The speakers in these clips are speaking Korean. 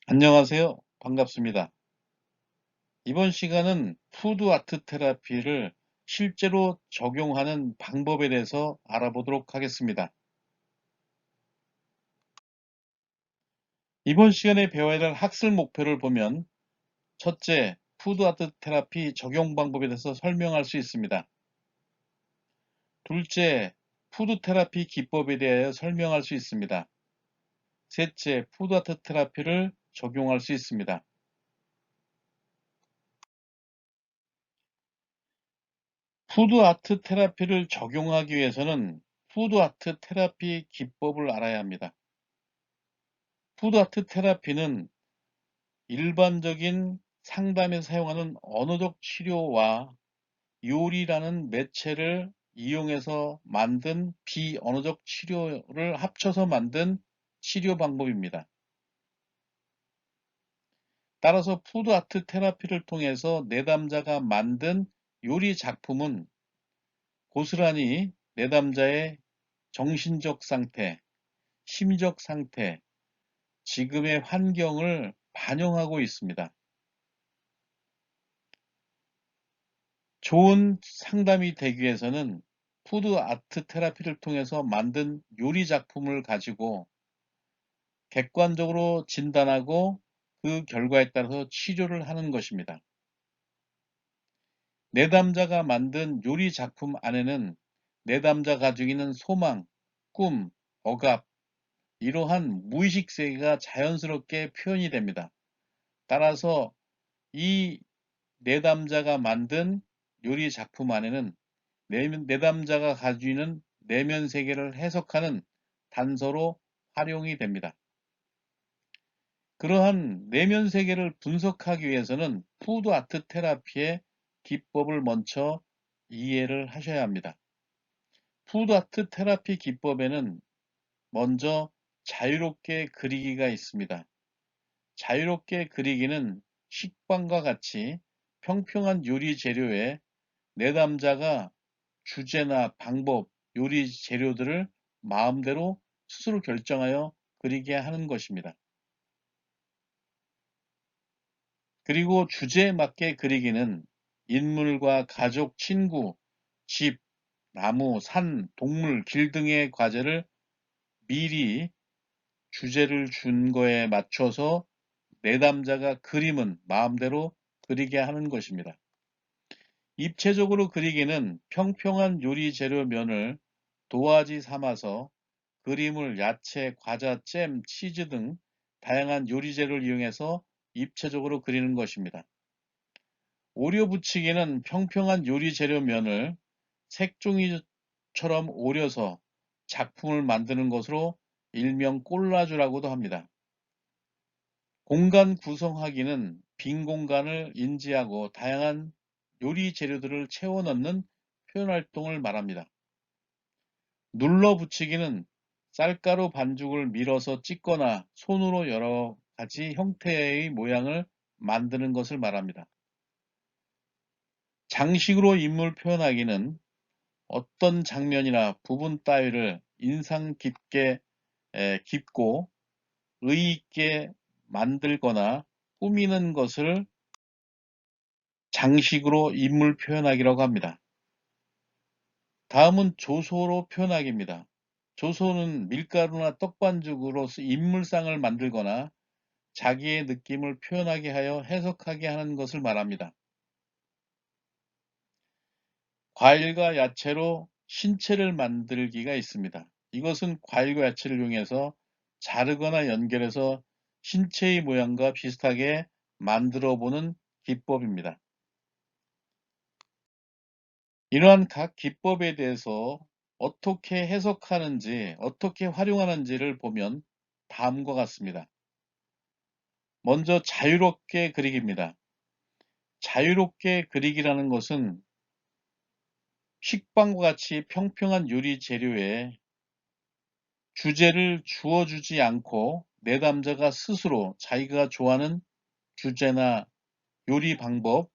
안녕하세요. 반갑습니다. 이번 시간은 푸드 아트 테라피를 실제로 적용하는 방법에 대해서 알아보도록 하겠습니다. 이번 시간에 배워야 할 학습 목표를 보면 첫째, 푸드 아트 테라피 적용 방법에 대해서 설명할 수 있습니다. 둘째, 푸드 테라피 기법에 대하여 설명할 수 있습니다. 셋째, 푸드 아트 테라피를 적용할 수 있습니다. 푸드 아트 테라피를 적용하기 위해서는 푸드 아트 테라피 기법을 알아야 합니다. 푸드 아트 테라피는 일반적인 상담에 사용하는 언어적 치료와 요리라는 매체를 이용해서 만든 비언어적 치료를 합쳐서 만든 치료 방법입니다. 따라서 푸드 아트 테라피를 통해서 내담자가 만든 요리 작품은 고스란히 내담자의 정신적 상태, 심적 상태, 지금의 환경을 반영하고 있습니다. 좋은 상담이 되기 위해서는 푸드 아트 테라피를 통해서 만든 요리 작품을 가지고 객관적으로 진단하고 그 결과에 따라서 치료를 하는 것입니다. 내담자가 만든 요리 작품 안에는 내담자가 가지고 있는 소망, 꿈, 억압, 이러한 무의식 세계가 자연스럽게 표현이 됩니다. 따라서 이 내담자가 만든 요리 작품 안에는 내담자가 가지고 있는 내면 세계를 해석하는 단서로 활용이 됩니다. 그러한 내면 세계를 분석하기 위해서는 푸드 아트 테라피의 기법을 먼저 이해를 하셔야 합니다. 푸드 아트 테라피 기법에는 먼저 자유롭게 그리기가 있습니다. 자유롭게 그리기는 식빵과 같이 평평한 요리 재료에 내담자가 주제나 방법, 요리 재료들을 마음대로 스스로 결정하여 그리게 하는 것입니다. 그리고 주제에 맞게 그리기는 인물과 가족, 친구, 집, 나무, 산, 동물, 길 등의 과제를 미리 주제를 준 거에 맞춰서 내담자가 그림은 마음대로 그리게 하는 것입니다. 입체적으로 그리기는 평평한 요리 재료 면을 도화지 삼아서 그림을 야채, 과자, 잼, 치즈 등 다양한 요리 재료를 이용해서 입체적으로 그리는 것입니다. 오려 붙이기는 평평한 요리 재료 면을 색종이처럼 오려서 작품을 만드는 것으로 일명 꼴라주라고도 합니다. 공간 구성하기는 빈 공간을 인지하고 다양한 요리 재료들을 채워 넣는 표현 활동을 말합니다. 눌러 붙이기는 쌀가루 반죽을 밀어서 찍거나 손으로 여러 가지 형태의 모양을 만드는 것을 말합니다. 장식으로 인물 표현하기는 어떤 장면이나 부분 따위를 인상 깊고 의의 있게 만들거나 꾸미는 것을 장식으로 인물 표현하기라고 합니다. 다음은 조소로 표현하기입니다. 조소는 밀가루나 떡반죽으로서 인물상을 만들거나 자기의 느낌을 표현하게 하여 해석하게 하는 것을 말합니다. 과일과 야채로 신체를 만들기가 있습니다. 이것은 과일과 야채를 이용해서 자르거나 연결해서 신체의 모양과 비슷하게 만들어 보는 기법입니다. 이러한 각 기법에 대해서 어떻게 해석하는지, 어떻게 활용하는지를 보면 다음과 같습니다. 먼저 자유롭게 그리기입니다. 자유롭게 그리기라는 것은 식빵과 같이 평평한 요리 재료에 주제를 주어주지 않고 내담자가 스스로 자기가 좋아하는 주제나 요리 방법,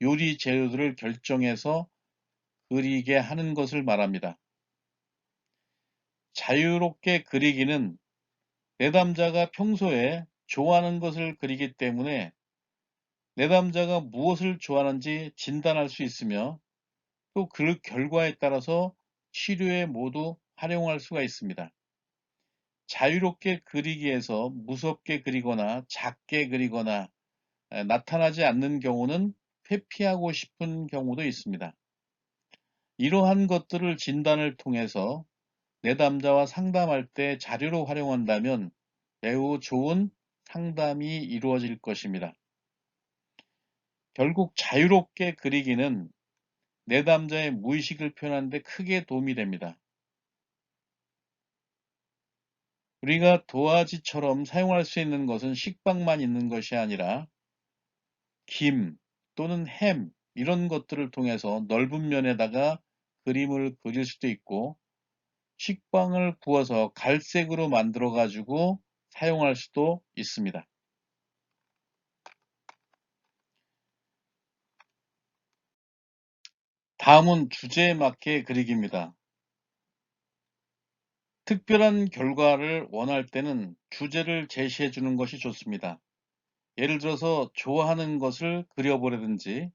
요리 재료들을 결정해서 그리게 하는 것을 말합니다. 자유롭게 그리기는 내담자가 평소에 좋아하는 것을 그리기 때문에 내담자가 무엇을 좋아하는지 진단할 수 있으며 또 그 결과에 따라서 치료에 모두 활용할 수가 있습니다. 자유롭게 그리기에서 무섭게 그리거나 작게 그리거나 나타나지 않는 경우는 회피하고 싶은 경우도 있습니다. 이러한 것들을 진단을 통해서 내담자와 상담할 때 자료로 활용한다면 매우 좋은 상담이 이루어질 것입니다. 결국 자유롭게 그리기는 내담자의 무의식을 표현하는 데 크게 도움이 됩니다. 우리가 도화지처럼 사용할 수 있는 것은 식빵만 있는 것이 아니라 김 또는 햄 이런 것들을 통해서 넓은 면에다가 그림을 그릴 수도 있고 식빵을 구워서 갈색으로 만들어 가지고 사용할 수도 있습니다. 다음은 주제에 맞게 그리기입니다. 특별한 결과를 원할 때는 주제를 제시해 주는 것이 좋습니다. 예를 들어서 좋아하는 것을 그려보라든지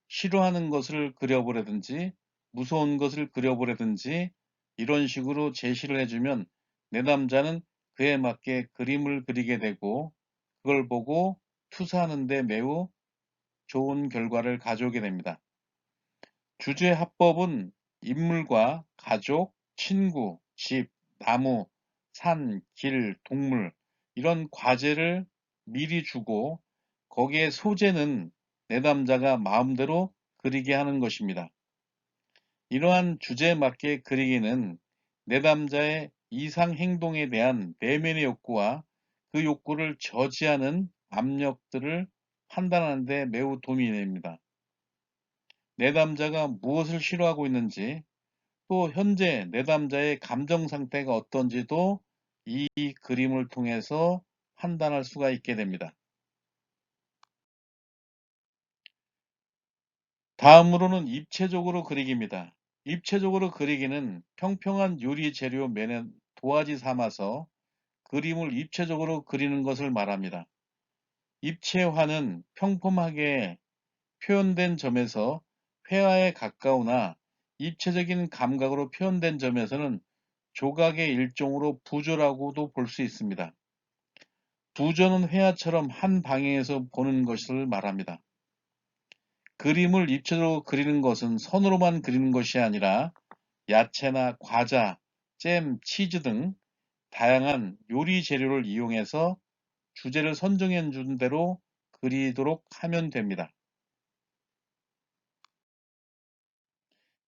싫어하는 것을 그려보라든지 무서운 것을 그려보라든지 이런 식으로 제시를 해주면 내담자는 그에 맞게 그림을 그리게 되고 그걸 보고 투사하는 데 매우 좋은 결과를 가져오게 됩니다. 주제 합법은 인물과 가족, 친구, 집, 나무, 산, 길, 동물 이런 과제를 미리 주고 거기에 소재는 내담자가 마음대로 그리게 하는 것입니다. 이러한 주제에 맞게 그리기는 내담자의 이상 행동에 대한 내면의 욕구와 그 욕구를 저지하는 압력들을 판단하는 데 매우 도움이 됩니다. 내담자가 무엇을 싫어하고 있는지 또 현재 내담자의 감정 상태가 어떤지도 이 그림을 통해서 판단할 수가 있게 됩니다. 다음으로는 입체적으로 그리기입니다. 입체적으로 그리기는 평평한 유리 재료 면에 도화지 삼아서 그림을 입체적으로 그리는 것을 말합니다. 입체화는 평범하게 표현된 점에서 회화에 가까우나 입체적인 감각으로 표현된 점에서는 조각의 일종으로 부조라고도 볼 수 있습니다. 부조는 회화처럼 한 방향에서 보는 것을 말합니다. 그림을 입체적으로 그리는 것은 선으로만 그리는 것이 아니라 야채나 과자, 잼, 치즈 등 다양한 요리 재료를 이용해서 주제를 선정해 준 대로 그리도록 하면 됩니다.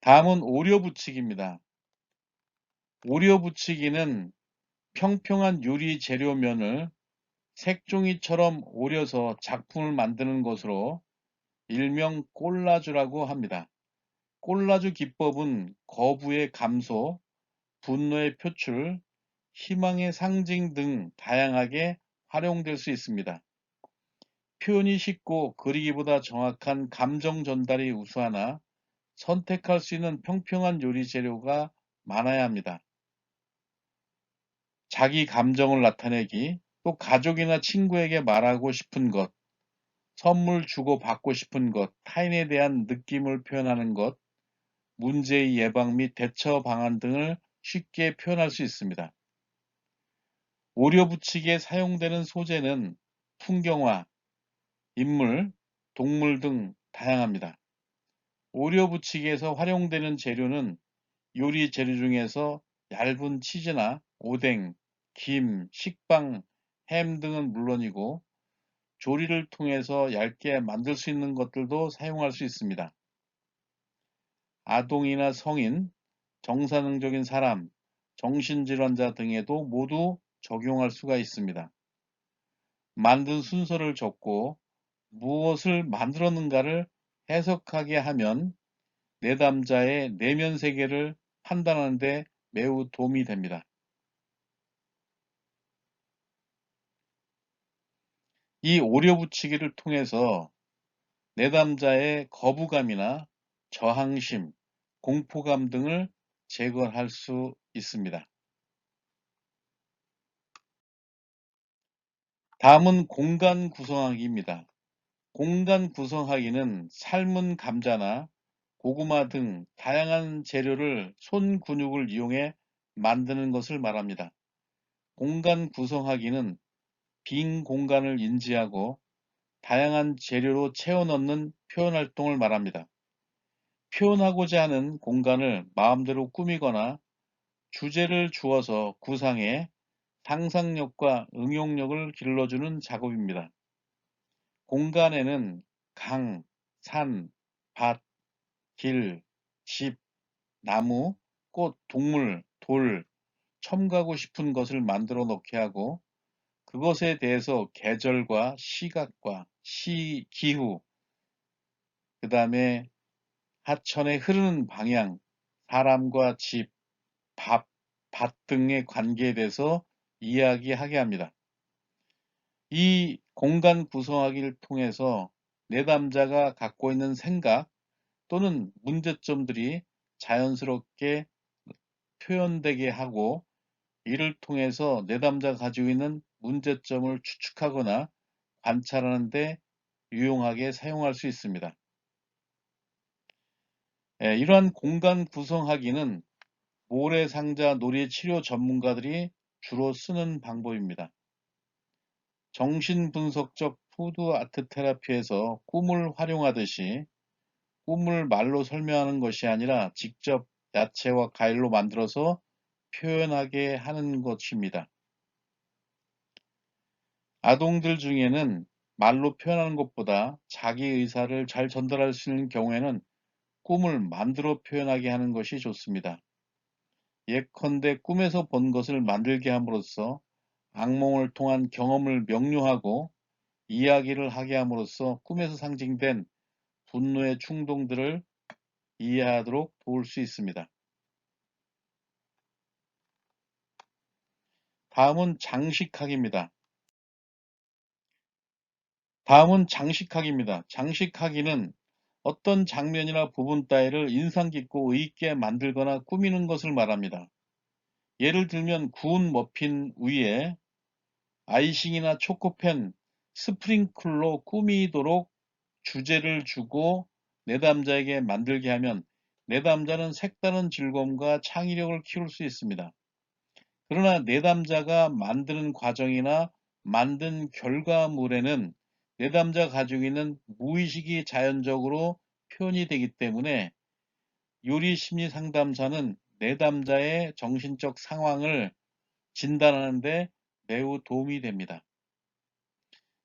다음은 오려 붙이기입니다. 오려 붙이기는 평평한 유리 재료면을 색종이처럼 오려서 작품을 만드는 것으로 일명 꼴라주라고 합니다. 꼴라주 기법은 거부의 감소, 분노의 표출, 희망의 상징 등 다양하게 활용될 수 있습니다. 표현이 쉽고 그리기보다 정확한 감정 전달이 우수하나 선택할 수 있는 평평한 요리 재료가 많아야 합니다. 자기 감정을 나타내기, 또 가족이나 친구에게 말하고 싶은 것, 선물 주고 받고 싶은 것, 타인에 대한 느낌을 표현하는 것, 문제의 예방 및 대처 방안 등을 쉽게 표현할 수 있습니다. 오려 붙이기에 사용되는 소재는 풍경화, 인물, 동물 등 다양합니다. 오려 붙이기에서 활용되는 재료는 요리 재료 중에서 얇은 치즈나 오뎅, 김, 식빵, 햄 등은 물론이고 조리를 통해서 얇게 만들 수 있는 것들도 사용할 수 있습니다. 아동이나 성인, 정상적인 사람, 정신질환자 등에도 모두 적용할 수가 있습니다. 만든 순서를 적고 무엇을 만들었는가를 해석하게 하면 내담자의 내면 세계를 판단하는 데 매우 도움이 됩니다. 이 오려 붙이기를 통해서 내담자의 거부감이나 저항심, 공포감 등을 제거할 수 있습니다. 다음은 공간 구성하기입니다. 공간 구성하기는 삶은 감자나 고구마 등 다양한 재료를 손 근육을 이용해 만드는 것을 말합니다. 공간 구성하기는 빈 공간을 인지하고 다양한 재료로 채워 넣는 표현 활동을 말합니다. 표현하고자 하는 공간을 마음대로 꾸미거나 주제를 주어서 구상해 상상력과 응용력을 길러주는 작업입니다. 공간에는 강, 산, 밭, 길, 집, 나무, 꽃, 동물, 돌, 첨가하고 싶은 것을 만들어 넣게 하고 그것에 대해서 계절과 시각과 기후, 그 다음에 하천의 흐르는 방향, 사람과 집, 밥, 밭 등의 관계에 대해서 이야기하게 합니다. 이 공간 구성하기를 통해서 내담자가 갖고 있는 생각 또는 문제점들이 자연스럽게 표현되게 하고 이를 통해서 내담자가 가지고 있는 문제점을 추측하거나 관찰하는 데 유용하게 사용할 수 있습니다. 이러한 공간 구성하기는 모래상자 놀이 치료 전문가들이 주로 쓰는 방법입니다. 정신분석적 푸드 아트 테라피에서 꿈을 활용하듯이 꿈을 말로 설명하는 것이 아니라 직접 야채와 과일로 만들어서 표현하게 하는 것입니다. 아동들 중에는 말로 표현하는 것보다 자기 의사를 잘 전달할 수 있는 경우에는 꿈을 만들어 표현하게 하는 것이 좋습니다. 예컨대 꿈에서 본 것을 만들게 함으로써 악몽을 통한 경험을 명료하고 이야기를 하게 함으로써 꿈에서 상징된 분노의 충동들을 이해하도록 도울 수 있습니다. 다음은 장식학입니다. 장식학기는 어떤 장면이나 부분 따위를 인상 깊고 의있게 만들거나 꾸미는 것을 말합니다. 예를 들면 구운 머핀 위에 아이싱이나 초코펜, 스프링클로 꾸미도록 주제를 주고 내담자에게 만들게 하면 내담자는 색다른 즐거움과 창의력을 키울 수 있습니다. 그러나 내담자가 만드는 과정이나 만든 결과물에는 내담자가 가지고 있는 무의식이 자연적으로 표현이 되기 때문에 요리 심리 상담사는 내담자의 정신적 상황을 진단하는 데 매우 도움이 됩니다.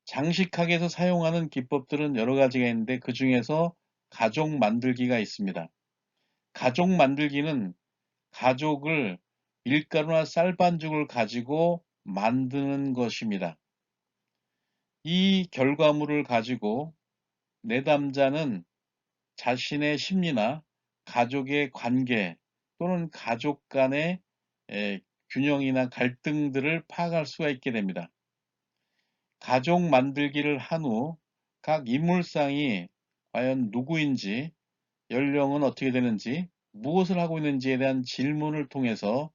장식학에서 사용하는 기법들은 여러 가지가 있는데 그 중에서 가족 만들기가 있습니다. 가족 만들기는 가족을 밀가루나 쌀반죽을 가지고 만드는 것입니다. 이 결과물을 가지고 내담자는 자신의 심리나 가족의 관계 또는 가족 간의 균형이나 갈등들을 파악할 수가 있게 됩니다. 가족 만들기를 한 후 각 인물상이 과연 누구인지, 연령은 어떻게 되는지, 무엇을 하고 있는지에 대한 질문을 통해서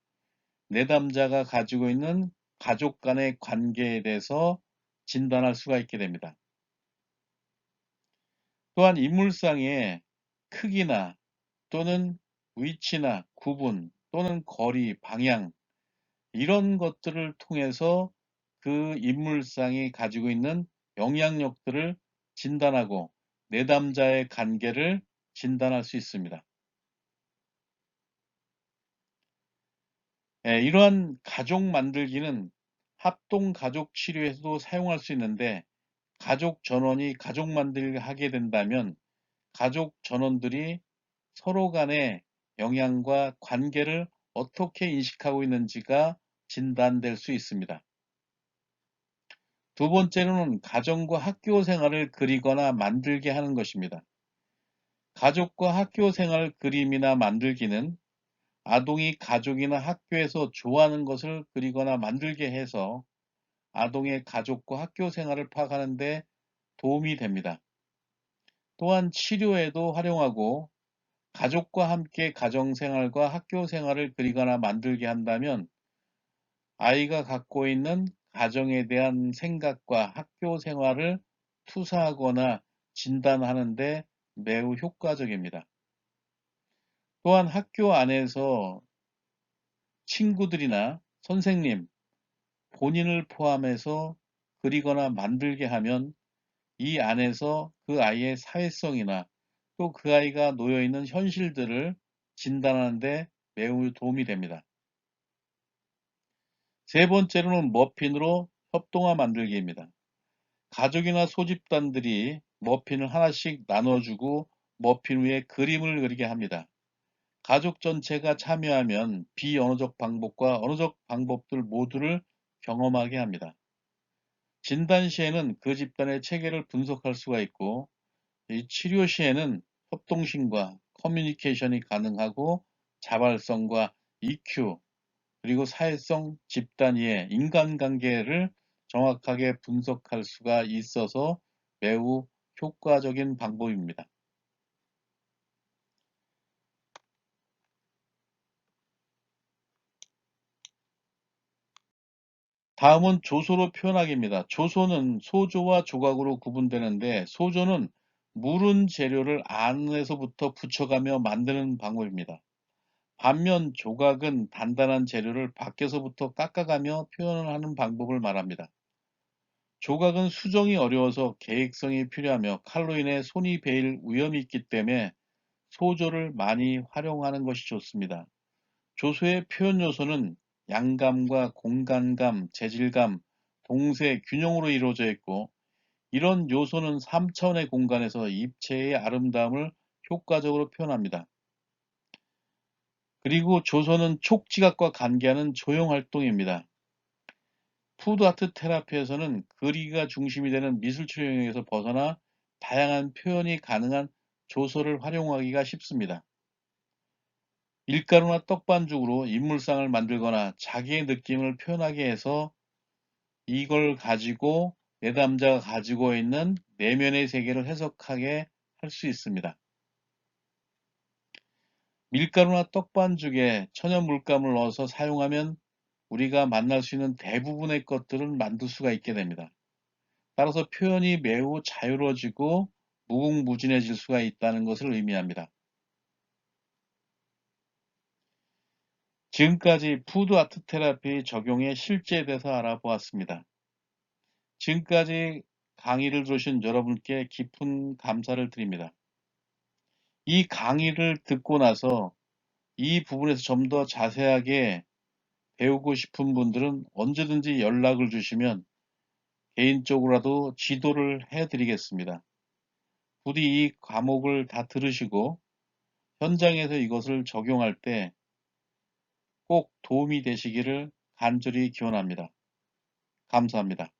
내담자가 가지고 있는 가족 간의 관계에 대해서 진단할 수가 있게 됩니다. 또한 인물상의 크기나 또는 위치나 구분 또는 거리, 방향 이런 것들을 통해서 그 인물상이 가지고 있는 영향력들을 진단하고 내담자의 관계를 진단할 수 있습니다. 이러한 가족 만들기는 합동 가족 치료에서도 사용할 수 있는데 가족 전원이 가족 만들기를 하게 된다면 가족 전원들이 서로 간의 영향과 관계를 어떻게 인식하고 있는지가 진단될 수 있습니다. 두 번째로는 가정과 학교 생활을 그리거나 만들게 하는 것입니다. 가족과 학교 생활 그림이나 만들기는 아동이 가족이나 학교에서 좋아하는 것을 그리거나 만들게 해서 아동의 가족과 학교 생활을 파악하는 데 도움이 됩니다. 또한 치료에도 활용하고 가족과 함께 가정생활과 학교 생활을 그리거나 만들게 한다면 아이가 갖고 있는 가정에 대한 생각과 학교 생활을 투사하거나 진단하는 데 매우 효과적입니다. 또한 학교 안에서 친구들이나 선생님, 본인을 포함해서 그리거나 만들게 하면 이 안에서 그 아이의 사회성이나 또 그 아이가 놓여 있는 현실들을 진단하는 데 매우 도움이 됩니다. 세 번째로는 머핀으로 협동화 만들기입니다. 가족이나 소집단들이 머핀을 하나씩 나눠주고 머핀 위에 그림을 그리게 합니다. 가족 전체가 참여하면 비언어적 방법과 언어적 방법들 모두를 경험하게 합니다. 진단 시에는 그 집단의 체계를 분석할 수가 있고, 이 치료 시에는 협동심과 커뮤니케이션이 가능하고 자발성과 EQ, 그리고 사회성, 집단 이해, 인간관계를 정확하게 분석할 수가 있어서 매우 효과적인 방법입니다. 다음은 조소로 표현하기입니다. 조소는 소조와 조각으로 구분되는데, 소조는 무른 재료를 안에서부터 붙여가며 만드는 방법입니다. 반면 조각은 단단한 재료를 밖에서부터 깎아가며 표현을 하는 방법을 말합니다. 조각은 수정이 어려워서 계획성이 필요하며 칼로 인해 손이 베일 위험이 있기 때문에 소조를 많이 활용하는 것이 좋습니다. 조소의 표현 요소는 양감과 공간감, 재질감, 동세, 균형으로 이루어져 있고, 이런 요소는 3차원의 공간에서 입체의 아름다움을 효과적으로 표현합니다. 그리고 조소는 촉지각과 관계하는 조형 활동입니다. 푸드 아트 테라피에서는 그리기가 중심이 되는 미술 치료 영역에서 벗어나 다양한 표현이 가능한 조소를 활용하기가 쉽습니다. 밀가루나 떡반죽으로 인물상을 만들거나 자기의 느낌을 표현하게 해서 이걸 가지고 내담자가 가지고 있는 내면의 세계를 해석하게 할 수 있습니다. 밀가루나 떡반죽에 천연 물감을 넣어서 사용하면 우리가 만날 수 있는 대부분의 것들을 만들 수가 있게 됩니다. 따라서 표현이 매우 자유로워지고 무궁무진해질 수가 있다는 것을 의미합니다. 지금까지 푸드 아트 테라피 적용의 실제에 대해서 알아보았습니다. 지금까지 강의를 들으신 여러분께 깊은 감사를 드립니다. 이 강의를 듣고 나서 이 부분에서 좀 더 자세하게 배우고 싶은 분들은 언제든지 연락을 주시면 개인적으로라도 지도를 해드리겠습니다. 부디 이 과목을 다 들으시고 현장에서 이것을 적용할 때 꼭 도움이 되시기를 간절히 기원합니다. 감사합니다.